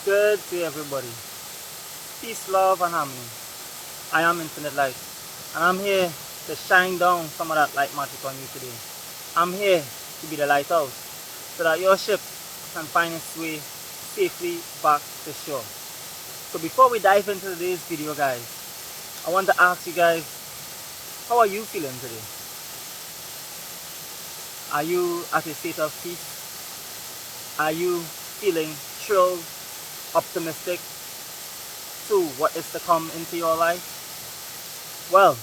Good to everybody. Peace, love, and harmony. I am Infinite Light, and I'm here to shine down some of that light magic on you today. I'm here to be the lighthouse so that your ship can find its way safely back to shore. So before we dive into today's video, guys, I want to ask you guys, how are you feeling today? Are you at a state of peace? Are you feeling thrilled, optimistic to what is to come into your life? Well,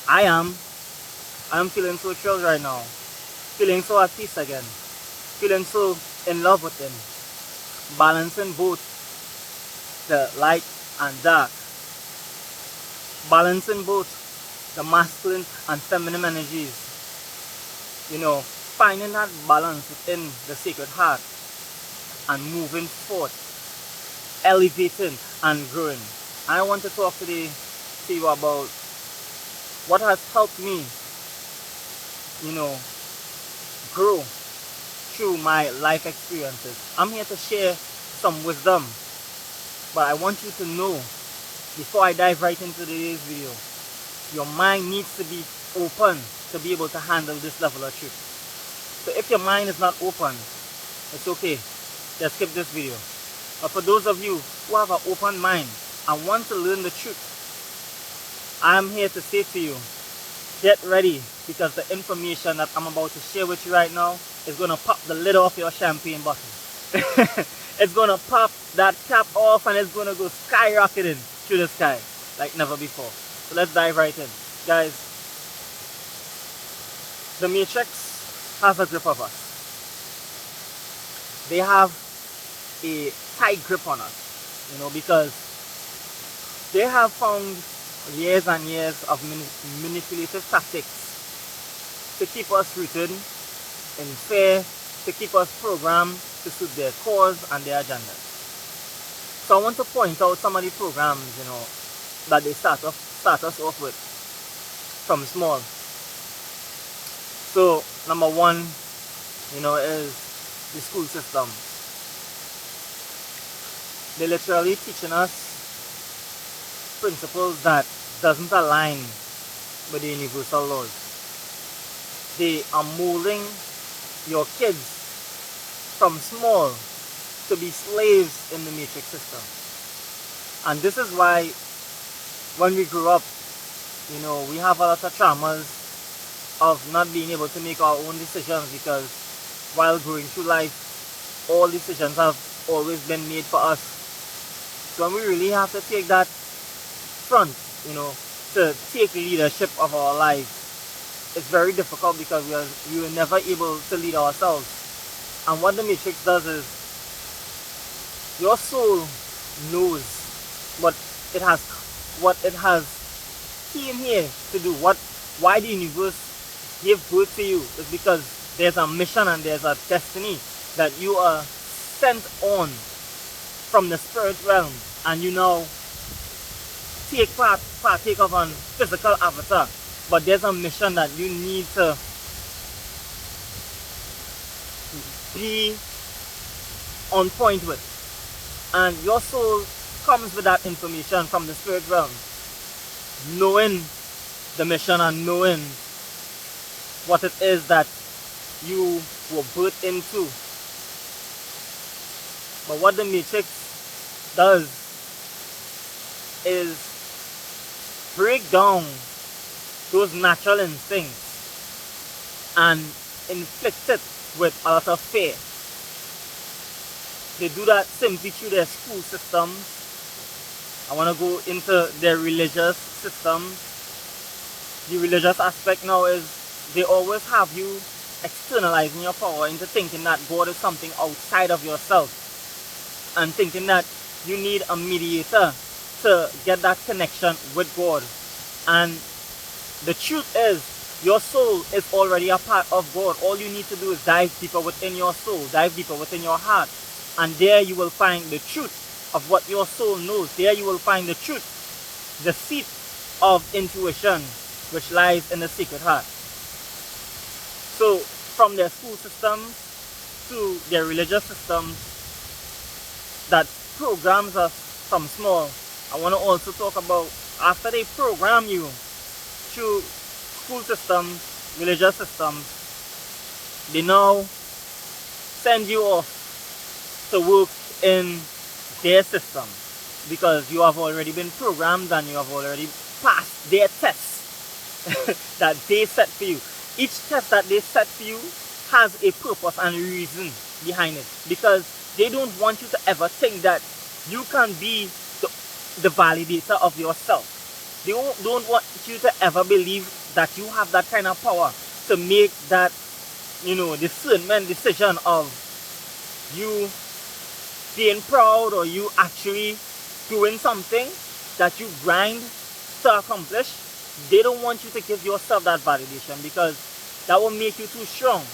I am. I'm feeling so thrilled right now. Feeling so at peace again. Feeling so in love with him. Balancing both the light and dark. Balancing both the masculine and feminine energies. Finding that balance within the sacred heart and moving forth, elevating and growing. I want to talk today to you about what has helped me, grow through my life experiences. I'm here to share some wisdom, but I want you to know, before I dive right into today's video, your mind needs to be open to be able to handle this level of truth. So if your mind is not open, it's okay. Just skip this video. But for those of you who have an open mind and want to learn the truth, I'm here to say to you, get ready, because the information that I'm about to share with you right now is going to pop the lid off your champagne bottle. It's going to pop that cap off and it's going to go skyrocketing through the sky like never before. So let's dive right in. Guys, the Matrix has a grip of us. They have a tight grip on us, because they have found years and years of manipulative tactics to keep us rooted in fear, to keep us programmed to suit their cause and their agendas. So I want to point out some of the programs, that they start us off with from small. So number one, is the school system. They're literally teaching us principles that doesn't align with the universal laws. They are molding your kids from small to be slaves in the matrix system. And this is why when we grew up, we have a lot of traumas of not being able to make our own decisions, because while growing through life, all decisions have always been made for us. So when we really have to take that front, to take leadership of our lives, it's very difficult because we were never able to lead ourselves. And what the Matrix does is, your soul knows what it has came here to do. Why the universe gave birth to you is because there's a mission and there's a destiny that you are sent on from the spirit realm, and you now partake of an physical avatar, but there's a mission that you need to be on point with, and your soul comes with that information from the spirit realm, knowing the mission and knowing what it is that you were birthed into. But what the Matrix does is break down those natural instincts and inflict it with a lot of fear. They do that simply through their school systems. I want to go into their religious systems. The religious aspect now is they always have you externalizing your power into thinking that God is something outside of yourself, and thinking that you need a mediator to get that connection with God. And the truth is, your soul is already a part of God. All you need to do is dive deeper within your soul, dive deeper within your heart, and there you will find the truth of what your soul knows. There you will find the truth, the seat of intuition, which lies in the sacred heart. So from their school systems to their religious systems that programs us from small, I want to also talk about after they program you through school systems, religious systems, they now send you off to work in their system because you have already been programmed and you have already passed their tests that they set for you. Each test that they set for you has a purpose and reason behind it, because they don't want you to ever think that you can be the validator of yourself. They don't want you to ever believe that you have that kind of power to make that, discernment decision of you being proud or you actually doing something that you grind to accomplish. They don't want you to give yourself that validation because that will make you too strong.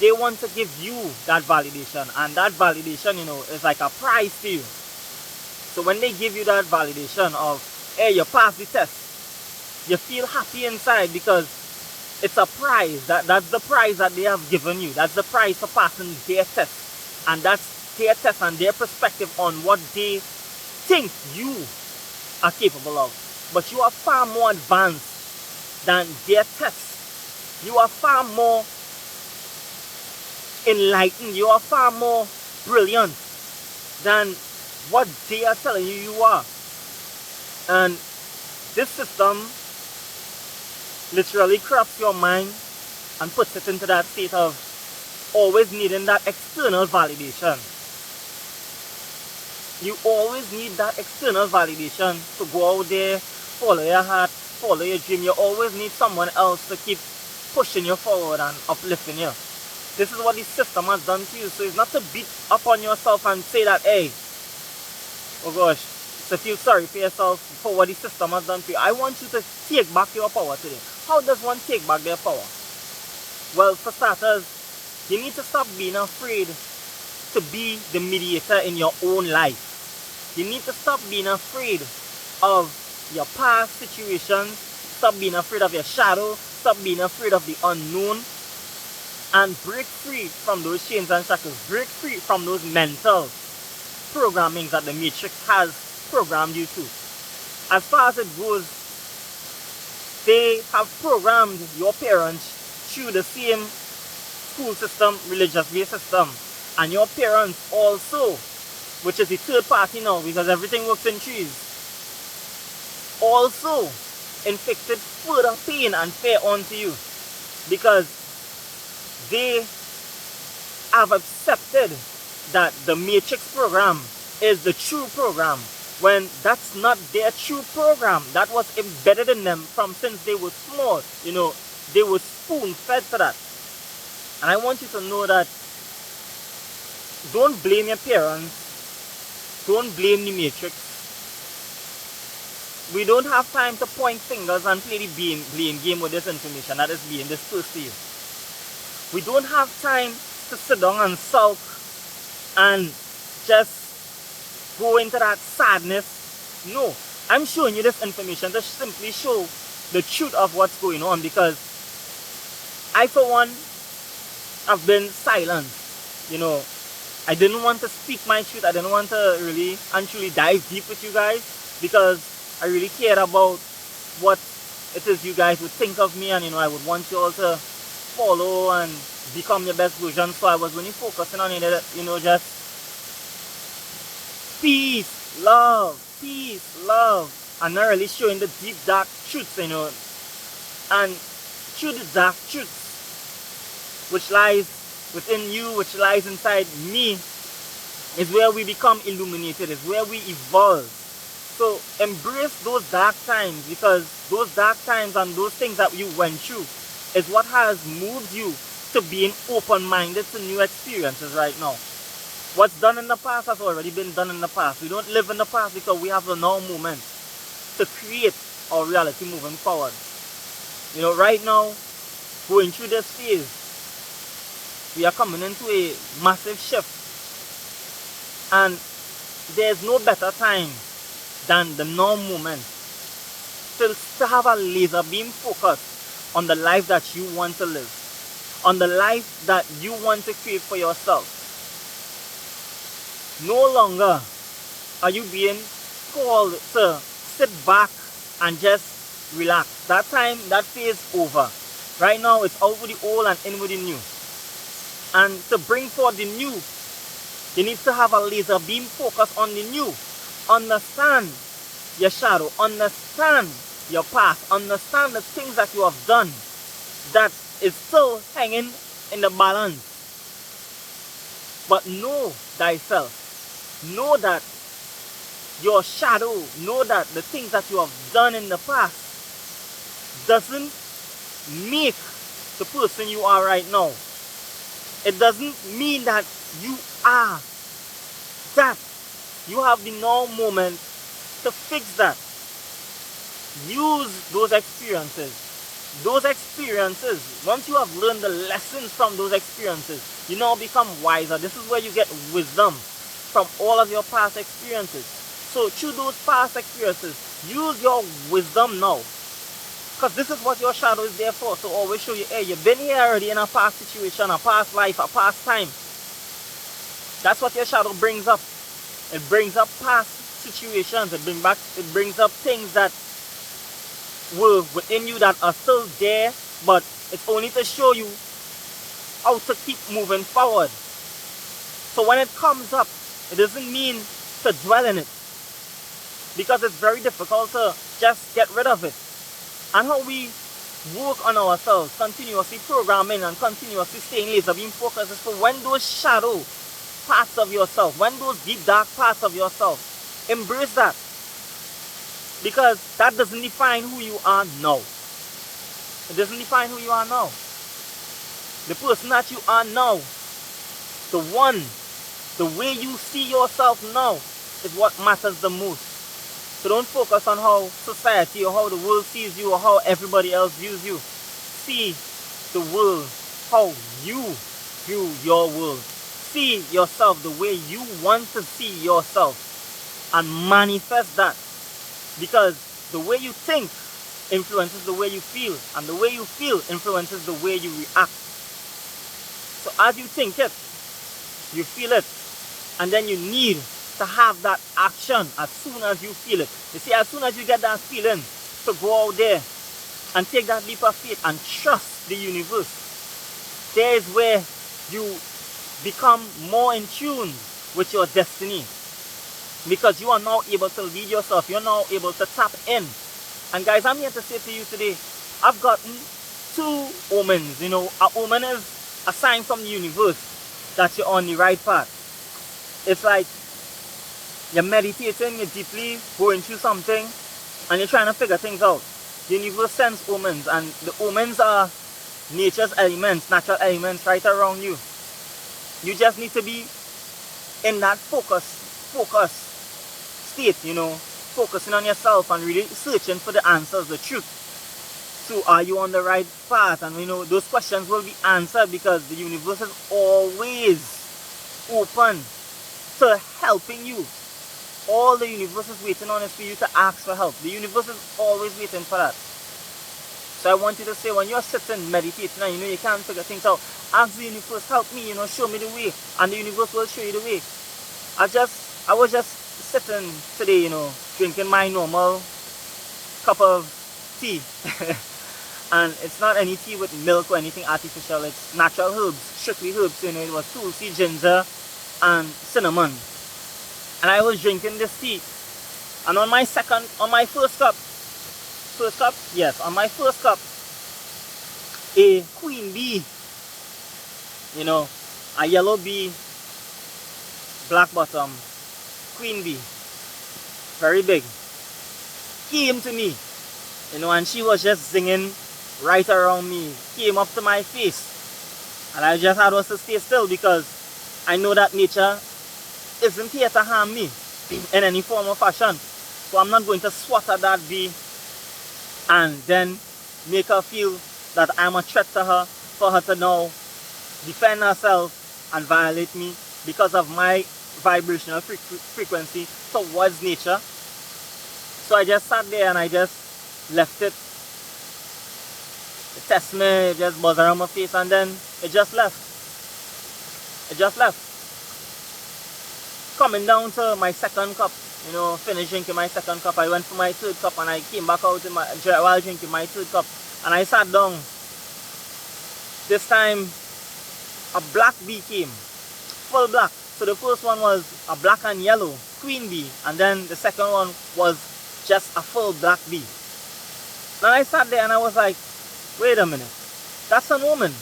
They want to give you that validation, and that validation, is like a prize to you. So when they give you that validation of, hey, you passed the test, you feel happy inside because it's a prize. That's the prize that they have given you. That's the prize for passing their test. And that's their test and their perspective on what they think you are capable of. But you are far more advanced than their test. You are far more enlightened. You are far more brilliant than what they are telling you are. And this system literally corrupts your mind and puts it into that state of always needing that external validation. You always need that external validation to go out there, follow your heart, follow your dream. You always need someone else to keep pushing you forward and uplifting you. This is what the system has done to you. So it's not to beat up on yourself and say that, hey, oh gosh, to feel sorry for yourself for what the system has done to you. I want you to take back your power today. How does one take back their power? Well, for starters, you need to stop being afraid to be the mediator in your own life. You need to stop being afraid of your past situations. Stop being afraid of your shadow. Stop being afraid of the unknown. And break free from those chains and shackles. Break free from those mental programming that the Matrix has programmed you to. As far as it goes, they have programmed your parents through the same school system, religious-based system. And your parents also, which is the third party now because everything works in threes, also inflicted further pain and fear onto you because they have accepted that the Matrix program is the true program when that's not their true program. That was embedded in them from since they were small. They were spoon-fed for that. And I want you to know that don't blame your parents. Don't blame the Matrix. We don't have time to point fingers and play the blame game with this information that is being dispersed to you. We don't have time to sit down and sulk and just go into that sadness. No, I'm showing you this information to simply show the truth of what's going on, because I, for one, have been silent. I didn't want to speak my truth. I didn't want to really and truly dive deep with you guys because I really cared about what it is you guys would think of me, and I would want you all to follow and become your best version. So I was really focusing on it, just peace, love, and not really showing the deep dark truths, and through the dark truths which lies within you, which lies inside me, is where we become illuminated, is where we evolve. So embrace those dark times, because those dark times and those things that you went through is what has moved you to being open-minded to new experiences right now. What's done in the past has already been done in the past. We don't live in the past because we have the now moment to create our reality moving forward. Right now, going through this phase, we are coming into a massive shift. And there's no better time than the now moment to have a laser beam focus on the life that you want to live, on the life that you want to create for yourself. No longer are you being called to sit back and just relax? That time, that phase over. Right now, it's out with the old and in with the new. And to bring forth the new, you need to have a laser beam focus on the new. Understand your shadow. Understand your past. Understand the things that you have done that is still hanging in the balance. But know thyself. Know that your shadow, know that the things that you have done in the past doesn't make the person you are right now. It doesn't mean that you are that. You have the now moment to fix that. Use those experiences. Those experiences, once you have learned the lessons from those experiences, you now become wiser. This is where you get wisdom from all of your past experiences. So through those past experiences, use your wisdom now. Because this is what your shadow is there for. So always show you, hey, you've been here already in a past situation, a past life, a past time. That's what your shadow brings up. It brings up past situations. It brings up things that were within you that are still there, but it's only to show you how to keep moving forward. So when it comes up, it doesn't mean to dwell in it, because it's very difficult to just get rid of it. And how we work on ourselves, continuously programming and continuously staying laser beam focused, is for when those shadow parts of yourself, when those deep dark parts of yourself, embrace that. Because that doesn't define who you are now. It doesn't define who you are now. The person that you are now, the way you see yourself now is what matters the most. So don't focus on how society or how the world sees you or how everybody else views you. See the world how you view your world. See yourself the way you want to see yourself and manifest that. Because the way you think influences the way you feel, and the way you feel influences the way you react. So as you think it, you feel it, and then you need to have that action as soon as you feel it. You see, as soon as you get that feeling, to go out there and take that leap of faith and trust the universe. There is where you become more in tune with your destiny. Because you are now able to lead yourself. You're now able to tap in. And guys, I'm here to say to you today, I've gotten 2 omens. You know, an omen is a sign from the universe that you're on the right path. It's like you're meditating, you're deeply going through something, and you're trying to figure things out. The universe sends omens, and the omens are nature's elements, natural elements right around you. You just need to be in that focus state, you know, focusing on yourself and really searching for the answers, the truth. So are you on the right path? And you know, those questions will be answered because the universe is always open to helping you. All the universe is waiting on is for you to ask for help. The universe is always waiting for that. So I want you to say, when you're sitting meditating and you know you can't figure things out, ask the universe, help me, you know, show me the way, and the universe will show you the way. I was just sitting today, you know, drinking my normal cup of tea. And it's not any tea with milk or anything artificial. It's natural herbs, strictly herbs. You know, it was tulsi, ginger, and cinnamon. And I was drinking this tea. And on my first cup, a queen bee, you know, a yellow bee, black bottom, queen bee, very big, came to me, you know, and she was just singing right around me, came up to my face, and I just had to stay still because I know that nature isn't here to harm me in any form or fashion. So I'm not going to swat at that bee and then make her feel that I'm a threat to her, for her to now defend herself and violate me because of my vibrational frequency towards nature. So I just sat there and I just left it. It tested me, it just buzzed around my face, and then it just left. It just left. coming down to my second cup, finish drinking my second cup, I went for my third cup and I came back out while drinking my third cup and I sat down. This time, a black bee came, full black. So the first one was a black and yellow queen bee, and then the second one was just a full black bee. And I sat there and I was like, wait a minute, that's an omen.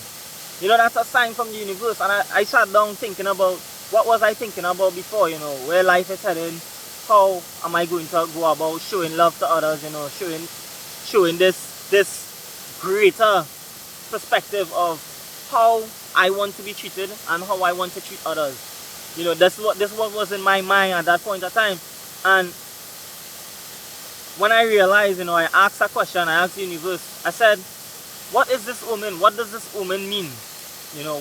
That's a sign from the universe. And I sat down thinking about, what was I thinking about before, where life is heading, how am I going to go about showing love to others, showing this greater perspective of how I want to be treated and how I want to treat others. This what was in my mind at that point of time. And when I realized, I asked a question, I asked the universe, I said, what is this omen? What does this omen mean?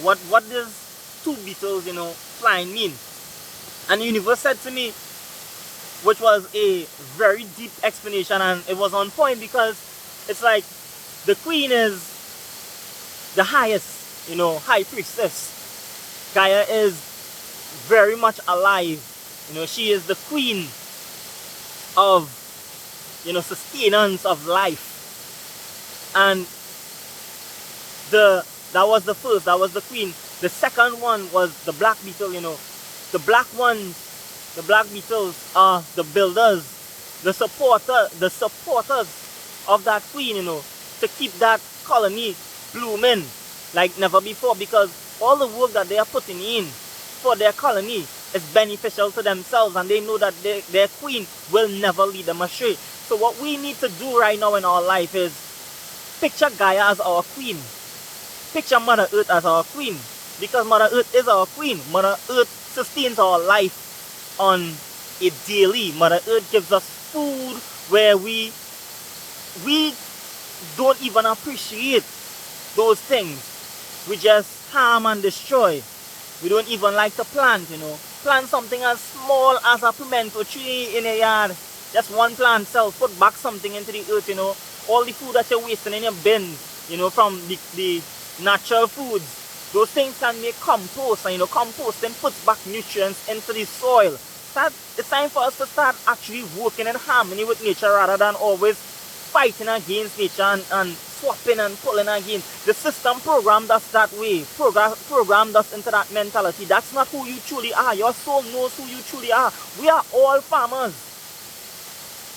What does two beetles, flying mean? And the universe said to me, which was a very deep explanation, and it was on point, because it's like the queen is the highest, high priestess. Gaia is very much alive. She is the queen of, sustenance of life. And that was the first, that was the queen. The second one was the black beetle. The black ones, the black beetles are the builders, the supporters of that queen, to keep that colony blooming like never before, because all the work that they are putting in for their colony is beneficial to themselves, and they know that their queen will never lead them astray. So what we need to do right now in our life is picture Gaia as our queen. Picture Mother Earth as our queen, because Mother Earth is our queen. Mother Earth sustains our life on a daily. Mother Earth gives us food where we don't even appreciate those things. We just harm and destroy. We don't even like to plant, Plant something as small as a pimento tree in a yard. Just one plant cell. Put back something into the earth, All the food that you're wasting in your bins, from the natural foods. Those things can make compost, and composting puts back nutrients into the soil. It's time for us to start actually working in harmony with nature, rather than always fighting against nature and swapping and pulling against. The system programmed us that way, programmed us into that mentality. That's not who you truly are. Your soul knows who you truly are. We are all farmers.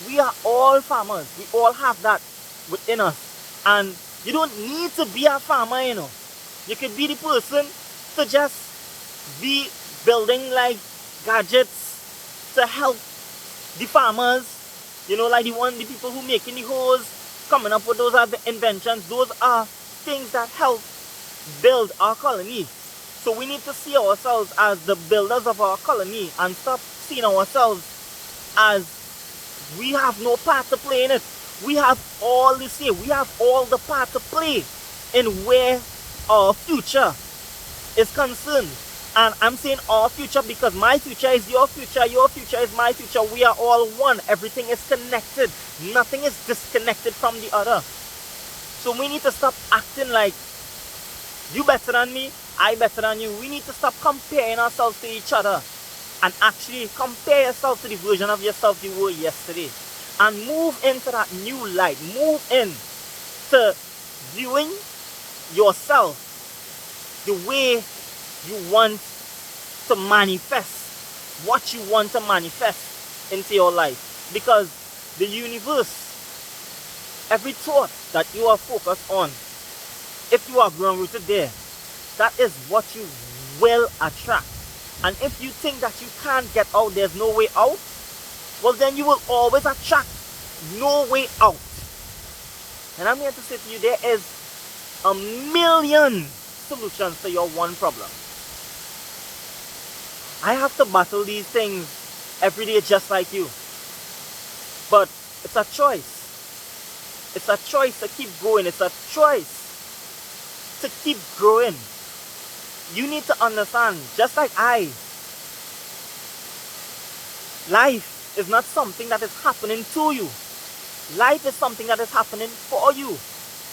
We are all farmers. We all have that within us. And you don't need to be a farmer, You could be the person to just be building like gadgets to help the farmers, like the people who making the hose, coming up with those other inventions. Those are things that help build our colony. So we need to see ourselves as the builders of our colony and stop seeing ourselves as we have no part to play in it. We have all the say. We have all the part to play in where our future is concerned. And I'm saying our future because my future is your future is my future. We are all one. Everything is connected. Nothing is disconnected from the other. So we need to stop acting like you better than me, I better than you. We need to stop comparing ourselves to each other and actually compare yourself to the version of yourself you were yesterday. And move into that new light. Move in to viewing yourself the way you want to manifest what you want to manifest into your life. Because the universe, every thought that you are focused on, if you are ground rooted there, that is what you will attract. And if you think that you can't get out, there's no way out, well then you will always attract no way out. And I'm here to say to you, there is a million solutions to your one problem. I have to battle these things every day just like you. But it's a choice. It's a choice to keep going. It's a choice to keep growing. You need to understand, just like life is not something that is happening to you. Life is something that is happening for you.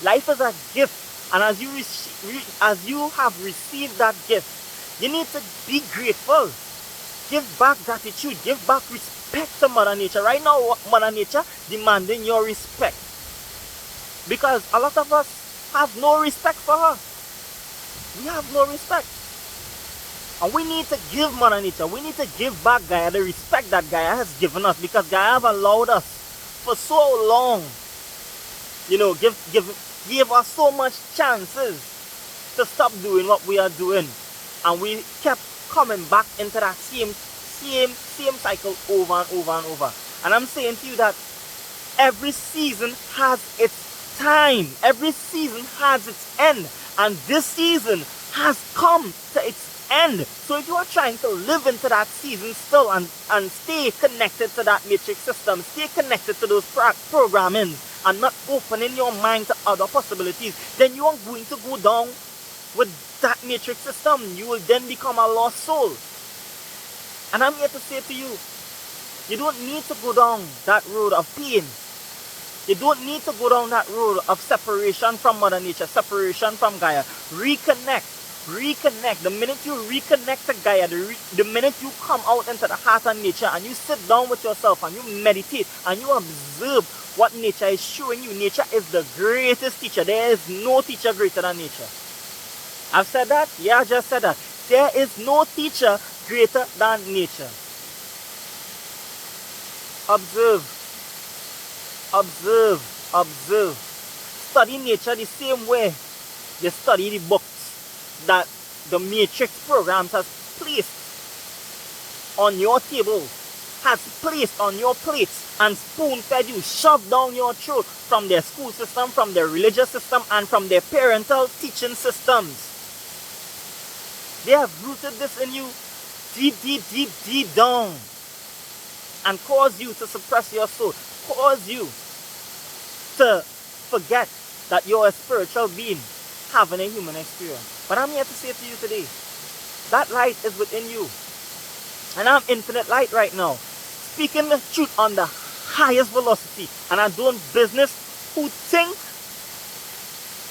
Life is a gift. And as you have received that gift, you need to be grateful. Give back gratitude. Give back respect to Mother Nature. Right now, Mother Nature demanding your respect. Because a lot of us have no respect for her. We have no respect. And we need to give Mother Nature, we need to give back Gaia the respect that Gaia has given us. Because Gaia have allowed us for so long, you know, give us so much chances to stop doing what we are doing. And we kept coming back into that same cycle over and over and over. And I'm saying to you that every season has its time. Every season has its end. And this season has come to its end. So if you are trying to live into that season still and stay connected to that matrix system, stay connected to those programming, and not opening your mind to other possibilities, then you are going to go down with that matrix system. You will then become a lost soul. And I'm here to say to you, you don't need to go down that road of pain. You don't need to go down that road of separation from Mother Nature, separation from Gaia. Reconnect. The minute you reconnect to Gaia, the minute you come out into the heart of nature and you sit down with yourself and you meditate and you observe what nature is showing you, nature is the greatest teacher. There is no teacher greater than nature. I've said that? Yeah, I just said that. There is no teacher greater than nature. Observe. Study nature the same way you study the books that the matrix programs has placed on your table, has placed on your plates and spoon-fed you, shoved down your throat from their school system, from their religious system, and from their parental teaching systems. They have rooted this in you deep down and cause you to suppress your soul, cause you to forget that you're a spiritual being having a human experience. But I'm here to say to you today, that light is within you. And I'm infinite light right now, speaking the truth on the highest velocity. And I'm doing business who think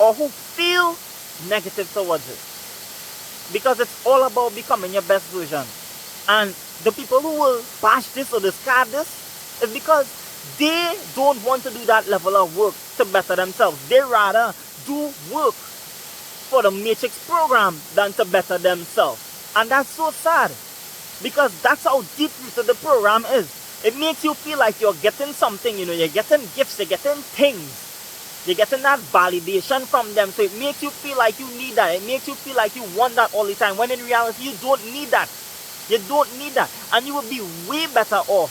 or who feel negative towards it. Because it's all about becoming your best version. And the people who will bash this or discard this is because they don't want to do that level of work to better themselves. They rather do work for the matrix program than to better themselves. And that's so sad, because that's how deep rooted the program is. It makes you feel like you're getting something, you know, you're getting gifts, you're getting things. You're getting that validation from them. So it makes you feel like you need that. It makes you feel like you want that all the time. When in reality, you don't need that. You don't need that. And you will be way better off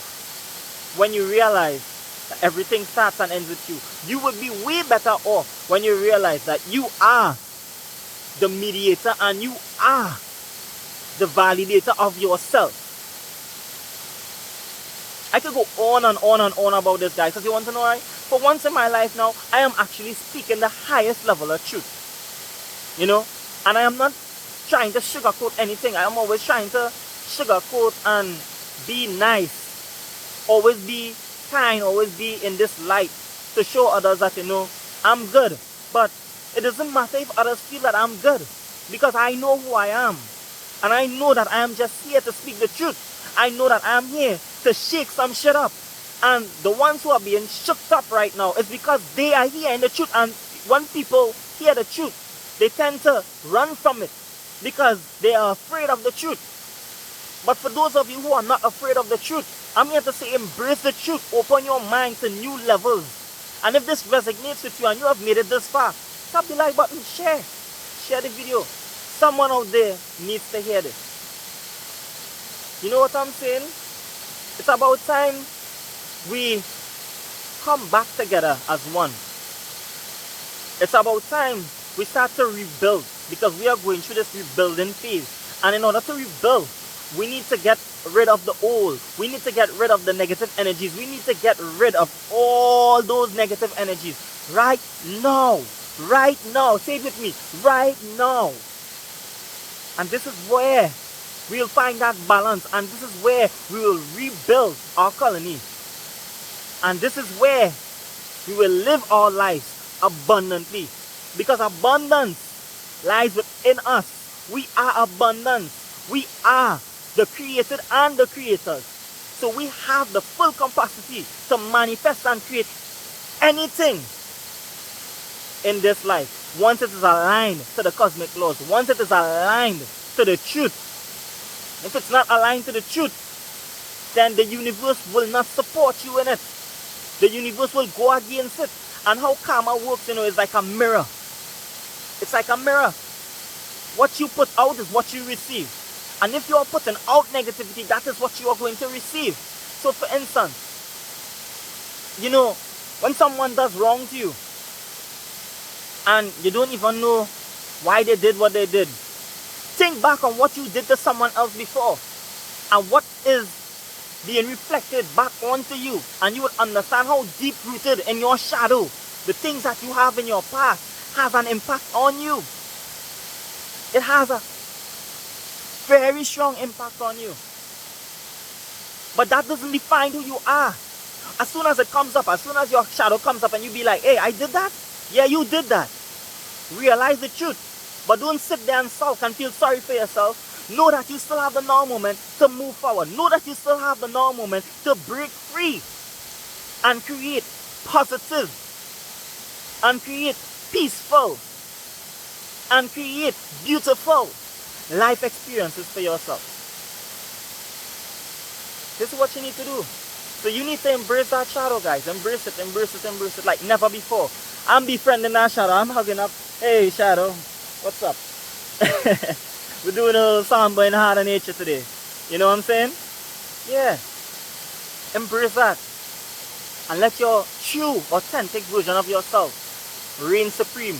when you realize that everything starts and ends with you. You will be way better off when you realize that you are the mediator and you are the validator of yourself. I could go on and on and on about this, guys. Because you want to know, right? For once in my life now, I am actually speaking the highest level of truth. You know? And I am not trying to sugarcoat anything. I am always trying to sugarcoat and be nice. Always be kind. Always be in this light to show others that, you know, I'm good. But it doesn't matter if others feel that I'm good. Because I know who I am. And I know that I am just here to speak the truth. I know that I am here to shake some shit up. And the ones who are being shook up right now is because they are here in the truth. And when people hear the truth, they tend to run from it because they are afraid of the truth. But for those of you who are not afraid of the truth, I'm here to say embrace the truth. Open your mind to new levels. And if this resonates with you and you have made it this far, tap the like button, share. Share the video. Someone out there needs to hear this. You know what I'm saying? It's about time we come back together as one. It's about time we start to rebuild, because we are going through this rebuilding phase. And in order to rebuild, we need to get rid of the old. We need to get rid of the negative energies. We need to get rid of all those negative energies right now. Right now. Say it with me. Right now. And this is where we'll find that balance, and this is where we will rebuild our colony. And this is where we will live our lives abundantly, because abundance lies within us. We are abundance. We are the created and the creators. So we have the full capacity to manifest and create anything in this life once it is aligned to the cosmic laws, once it is aligned to the truth. If it's not aligned to the truth, then the universe will not support you in it. The universe will go against it. And how karma works, is like a mirror. It's like a mirror. What you put out is what you receive. And if you are putting out negativity, that is what you are going to receive. So for instance, when someone does wrong to you, and you don't even know why they did what they did, think back on what you did to someone else before, and what is being reflected back onto you, and you will understand how deep rooted in your shadow the things that you have in your past has an impact on you. It has a very strong impact on you. But that doesn't define who you are. As soon as it comes up, as soon as your shadow comes up and you be like, hey, I did that? Yeah, you did that. Realize the truth. But don't sit there and sulk and feel sorry for yourself. Know that you still have the now moment to move forward. Know that you still have the now moment to break free and create positive and create peaceful and create beautiful life experiences for yourself. This is what you need to do. So you need to embrace that shadow, guys. Embrace it, embrace it, embrace it like never before. I'm befriending that shadow. I'm hugging up. Hey, shadow. What's up? We're doing a little samba in the heart of nature today. You know what I'm saying? Yeah. Embrace that. And let your true, authentic version of yourself reign supreme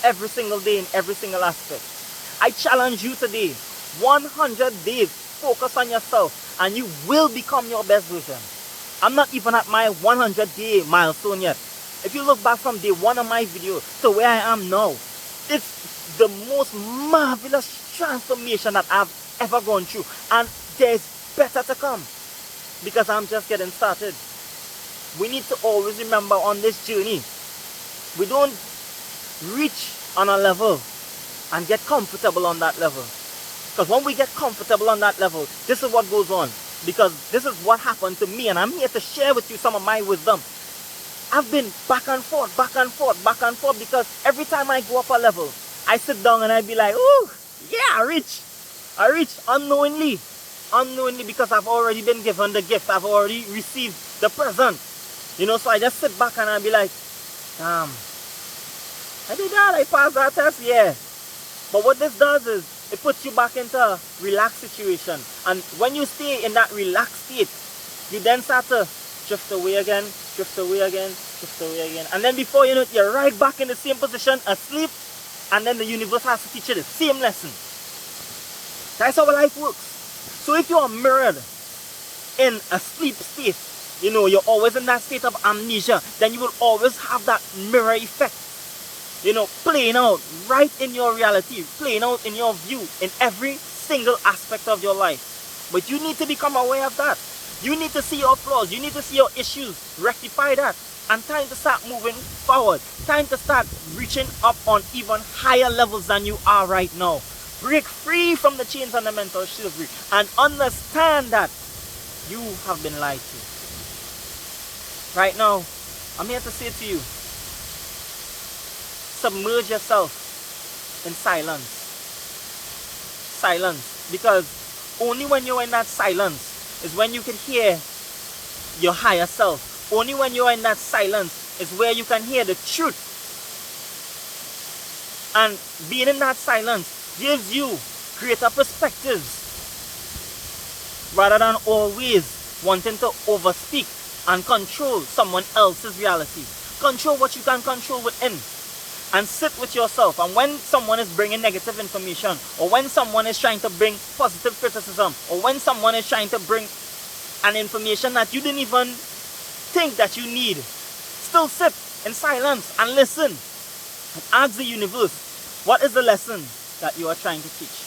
every single day in every single aspect. I challenge you today. 100 days. Focus on yourself and you will become your best version. I'm not even at my 100-day milestone yet. If you look back from day one of my video to where I am now, it's the most marvelous transformation that I've ever gone through. And there's better to come because I'm just getting started. We need to always remember on this journey, we don't reach on a level and get comfortable on that level. Because when we get comfortable on that level, this is what goes on. Because this is what happened to me, and I'm here to share with you some of my wisdom. I've been back and forth, back and forth, back and forth, because every time I go up a level, I sit down and I be like, oh, yeah, I reach unknowingly, because I've already been given the gift, I've already received the present, so I just sit back and I be like, damn, I did that, I passed that test, yeah. But what this does is, it puts you back into a relaxed situation. And when you stay in that relaxed state, you then start to drift away again, drift away again, drift away again. And then before you know it, you're right back in the same position, asleep. And then the universe has to teach you the same lesson. That's how life works. So if you are mirrored in a sleep state, you're always in that state of amnesia, then you will always have that mirror effect. Playing out right in your reality, playing out in your view, in every single aspect of your life. But you need to become aware of that. You need to see your flaws, you need to see your issues, rectify that, and time to start moving forward. Time to start reaching up on even higher levels than you are right now. Break free from the chains and the mental slavery, and understand that you have been lied to. Right now, I'm here to say to you, submerge yourself in silence. Silence. Because only when you're in that silence is when you can hear your higher self. Only when you're in that silence is where you can hear the truth. And being in that silence gives you greater perspectives rather than always wanting to overspeak and control someone else's reality. Control what you can control within. And sit with yourself. And when someone is bringing negative information, or when someone is trying to bring positive criticism, or when someone is trying to bring an information that you didn't even think that you need, still sit in silence and listen. And ask the universe, what is the lesson that you are trying to teach?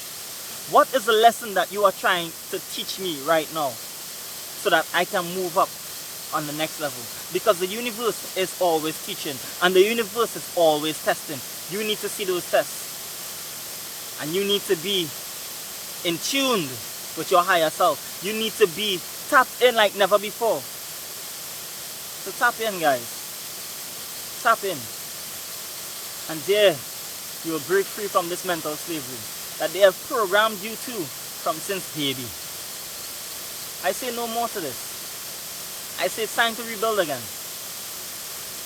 What is the lesson that you are trying to teach me right now, so that I can move up on the next level? Because the universe is always teaching and the universe is always testing. You need to see those tests and you need to be in tune with your higher self. You need to be tapped in like never before. So tap in, guys. Tap in. And there, you will break free from this mental slavery that they have programmed you to from since baby. I say no more to this. I say it's time to rebuild again.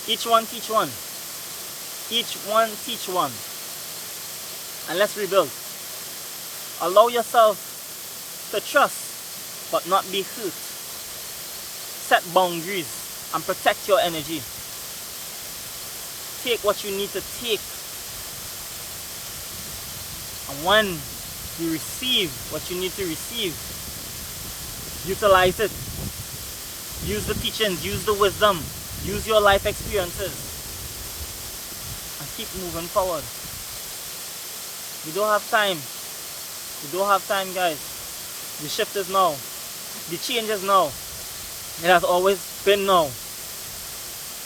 Each one teach one. Each one teach one. And let's rebuild. Allow yourself to trust but not be hurt. Set boundaries and protect your energy. Take what you need to take. And when you receive what you need to receive, utilize it. Use the teachings, use the wisdom, use your life experiences, and keep moving forward. We don't have time. We don't have time, guys. The shift is now. The change is now. It has always been now.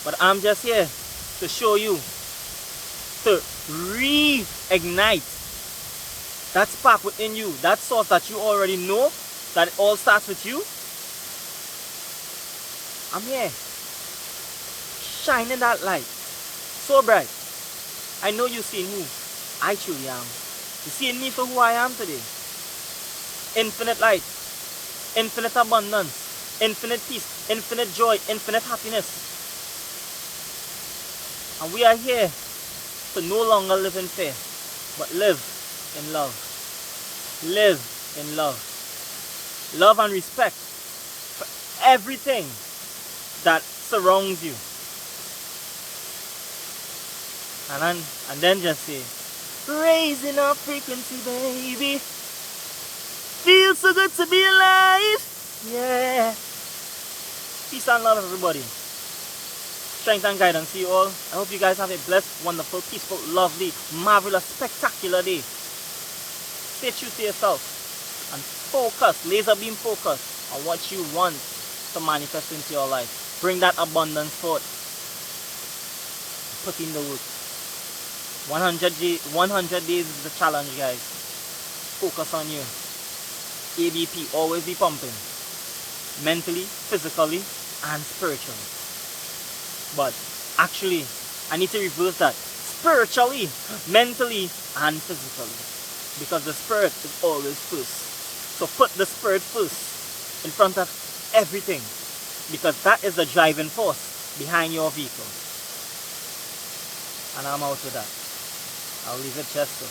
But I'm just here to show you, to reignite that spark within you, that source that you already know, that it all starts with you. I'm here, shining that light, so bright. I know you see who I truly am. You see me for who I am today. Infinite light, infinite abundance, infinite peace, infinite joy, infinite happiness. And we are here to no longer live in fear, but live in love. Live in love. Love and respect for everything that surrounds you. And then just say, raising our frequency, baby. Feels so good to be alive. Yeah. Peace and love, everybody. Strength and guidance to you all. I hope you guys have a blessed, wonderful, peaceful, lovely, marvelous, spectacular day. Stay true to yourself and focus, laser beam focus on what you want to manifest into your life. Bring that abundance forth. Put in the work. 100 days is the challenge, guys. Focus on you. ABP, always be pumping. Mentally, physically, and spiritually. But actually, I need to reverse that. Spiritually, mentally, and physically. Because the spirit is always first. So put the spirit first in front of everything. Because that is the driving force behind your vehicle. And I'm out with that. I'll leave it just so.